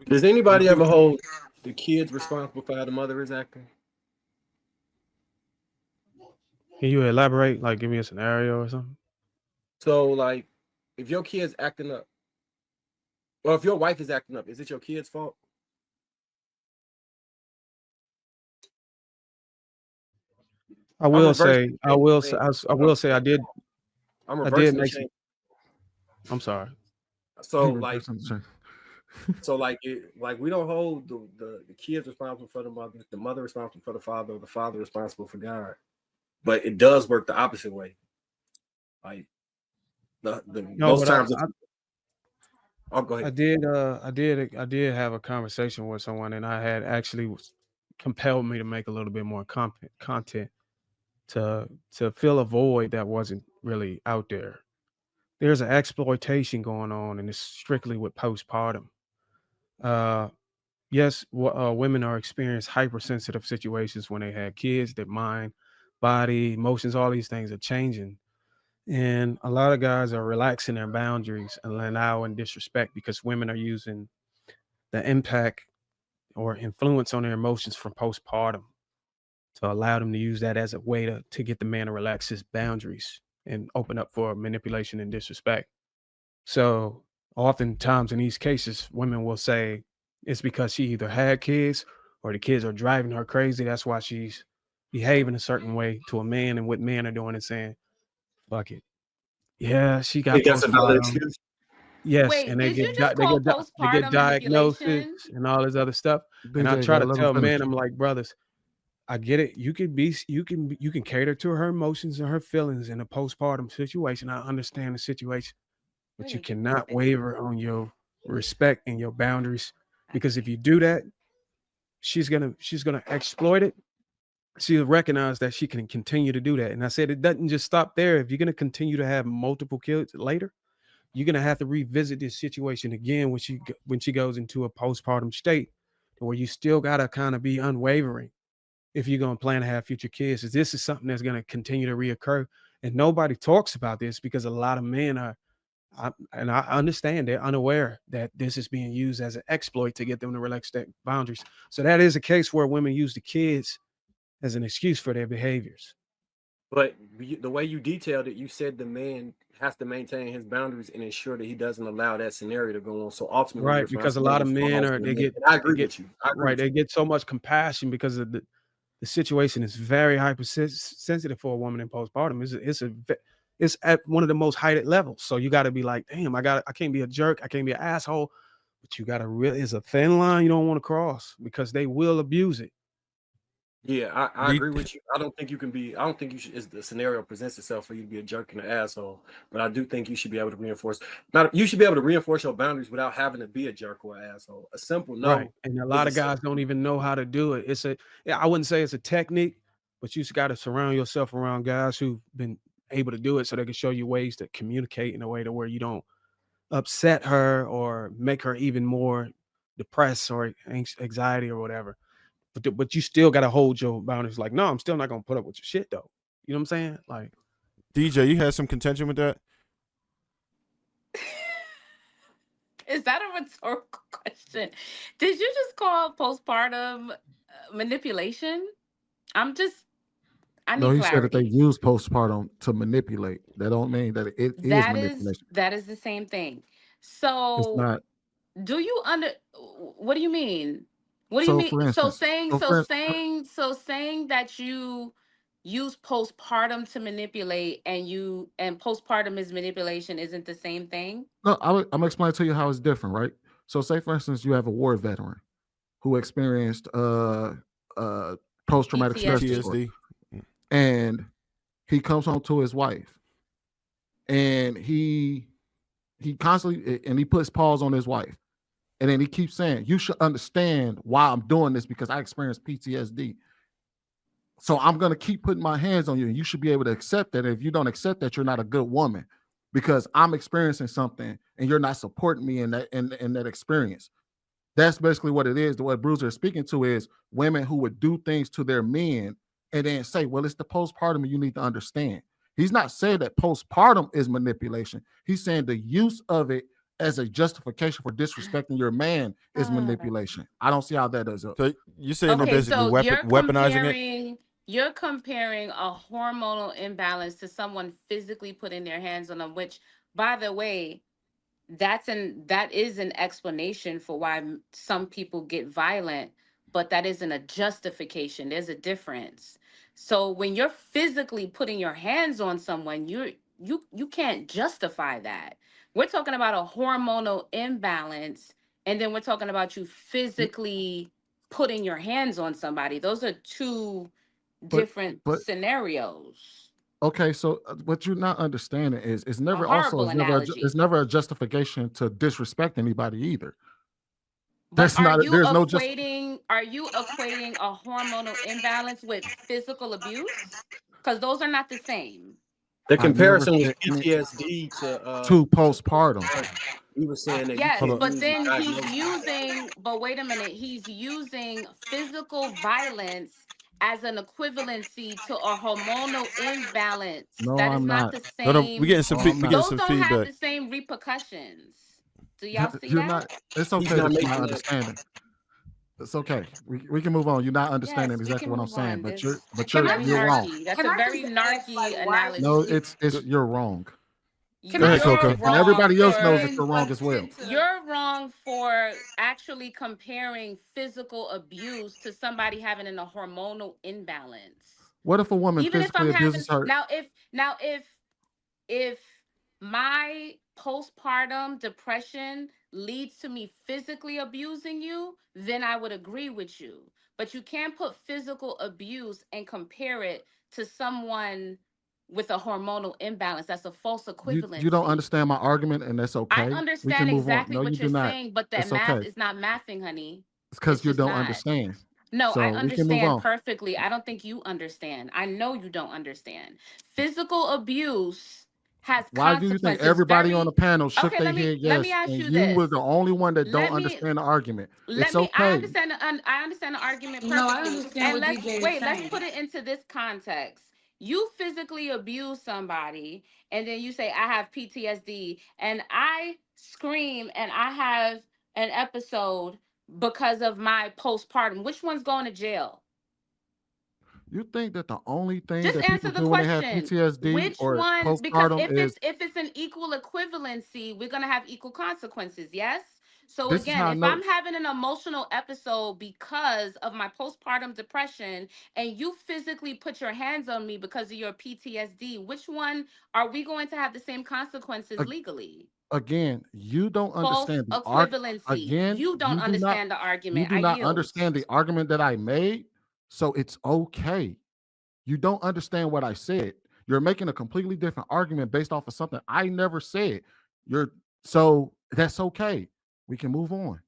Does anybody ever hold the kids responsible for how the mother is acting? Can you elaborate? Like, give me a scenario or something. So, like, if your kid's acting up, or if your wife is acting up, is it your kid's fault? I I'm will reversing say, the I chain. will say, I will say, I'm I did reversing the make some. chain. I'm sorry. So, He like, reversing the chain. like we don't hold the kids responsible for the mother responsible for the father responsible for God. But it does work the opposite way. Like the No, most but times. Oh, go ahead. I did have a conversation with someone, and I had actually compelled me to make a little bit more content to fill a void that wasn't really out there. There's an exploitation going on, and it's strictly with postpartum. Uh, yes, women are experiencing hypersensitive situations when they have kids. Their mind, body, emotions, all these things are changing. And a lot of guys are relaxing their boundaries and allowing disrespect because women are using the impact or influence on their emotions from postpartum to allow them to use that as a way to get the man to relax his boundaries and open up for manipulation and disrespect. So oftentimes in these cases, women will say it's because she either had kids or the kids are driving her crazy. That's why she's behaving a certain way to a man, and what men are doing is saying, fuck it. Yeah, she got Think that's a valid postpartum. excuse? Yes, Wait, and did you just call they get postpartum diagnosis manipulation? and all this other stuff. And I DJ, try gotta to let him tell men, finish. I'm like, brothers, I get it. You can cater to her emotions and her feelings in a postpartum situation. I understand the situation, but you Wait, give me a cannot second. waver on your respect and your boundaries, because if you do that, she's gonna exploit it. She'll recognize that she can continue to do that. And I said it doesn't just stop there. If you're gonna continue to have multiple kids later, you're gonna have to revisit this situation again when she goes into a postpartum state, where you still gotta kind of be unwavering if you're gonna plan to have future kids. This is something that's gonna continue to reoccur, and nobody talks about this because a lot of men are. And I understand they're unaware that this is being used as an exploit to get them to relax their boundaries. So that is a case where women use the kids as an excuse for their behaviors. But the way you detailed it, you said the man has to maintain his boundaries and ensure that he doesn't allow that scenario to go on. So ultimately, the Right, because a lot of responsibility men falls are on the man. And I agree with you. I agree right, with they you. get so much compassion because of the situation is very hypersensitive for a woman in postpartum. It's at one of the most heightened levels. So you got to be like, damn, I can't be a jerk, I can't be an asshole, but you got to really, it's a thin line you don't want to cross because they will abuse it. Yeah, I agree with you. I don't think you should, as the scenario presents itself for you to be a jerk and an asshole, but I do think you should be able to you should be able to reinforce your boundaries without having to be a jerk or an asshole. A simple Right. no And a is lot a of guys simple. don't even know how to do it. Yeah, I wouldn't say it's a technique, but you just got to surround yourself around guys who've been able to do it so they can show you ways to communicate in a way to where you don't upset her or make her even more depressed or anxiety or whatever. But you still got to hold your boundaries. Like, no, I'm still not going to put up with your shit though. You know what I'm saying? Like, DJ, you had some contention with that? Is that a rhetorical question? Did you just call postpartum manipulation? I'm just, I No, need he said that they clarity. use postpartum to manipulate. That don't mean that it is manipulation. That is the same thing. It's So not. do you what do you mean? What do you So, mean? for instance, So saying that you use postpartum to manipulate and postpartum is manipulation isn't the same thing? no, I'm gonna explain to you how it's different, right? So, say for instance, you have a war veteran who experienced post traumatic stress PTSD. disorder, PTSD. and he comes home to his wife, and he constantly and he puts pause on his wife, and then he keeps saying, "You should understand why I'm doing this because I experienced PTSD. So I'm gonna keep putting my hands on you, and you should be able to accept that. If you don't accept that, you're not a good woman because I'm experiencing something and you're not supporting me in that experience." That's basically what it is. What Bruiser is speaking to is women who would do things to their men and then say, well, it's the postpartum and you need to understand. He's not saying that postpartum is manipulation. He's saying the use of it as a justification for disrespecting your man is manipulation. I don't see how that does it. So you're saying they're Okay, basically so weaponizing it? you're comparing a hormonal imbalance to someone physically putting their hands on them, which, by the way, that is an explanation for why some people get violent, but that isn't a justification. There's a difference. So when you're physically putting your hands on someone, you can't justify that. We're talking about a hormonal imbalance, and then we're talking about you physically putting your hands on somebody. Those are two different but scenarios. okay, so what you're not understanding is it's A never horrible analogy. it's never a justification to disrespect anybody either. But There's no just are you equating a hormonal imbalance with physical abuse? Because those are not the same. The I never comparison was said any- PTSD to postpartum. He was saying that Yes, you can't but use then diagnosis. but wait a minute, he's using physical violence as an equivalency to a hormonal imbalance. No, That is I'm not not. the No, no, same. we getting some No, we I'm getting not. Those some don't have feedback. the same repercussions. Do y'all see You're that? not. It's He's okay not that you're making not that. understanding. It's okay. We can move on. You're not understanding Yes, we exactly can what I'm move saying, on. but That's you're very wrong. narky. That's Can a I very just ask, narky like, why analogy. No, it's you're wrong. Can I Go ahead, You're Coco. And wrong everybody else knows that for you're wrong as well. you're wrong for actually comparing physical abuse to somebody having a hormonal imbalance. What if a woman Even if I'm physically having abuses her? if my postpartum depression leads to me physically abusing you, then I would agree with you. But you can't put physical abuse and compare it to someone with a hormonal imbalance. That's a false equivalency. You don't understand my argument, and that's okay. I We understand can move on. exactly No, you what do you're not. saying, but that It's math okay. is not mathing, honey. It's because It's you just don't not. understand. No, So I we can move understand on. perfectly. I don't think you understand. I know you don't understand. Physical abuse has Why do you think consequences. everybody on the panel shook Okay, their let me head let me yes, ask and you you were this. the only one that don't Let me understand the argument? let It's me I okay. understand the argument No, I perfectly. understand And what let's DJ is wait, let's saying. put it into this context. You physically abuse somebody and then you say I have PTSD and I scream and I have an episode because of my postpartum. Which one's going to jail? You think that the only thing Just that people answer the do when they have question. PTSD Which or one? Because postpartum is if it's an equal equivalency, we're gonna have equal consequences. Yes. So this is again, how I if know. I'm having an emotional episode because of my postpartum depression, and you physically put your hands on me because of your PTSD, which one are we going to have the same consequences a- legally? Again, you don't False understand the equivalency. Again, You don't understand the you argument. do I not yield. understand the argument that I made. So it's okay. You don't understand what I said. You're making a completely different argument based off of something I never said. So that's okay. We can move on.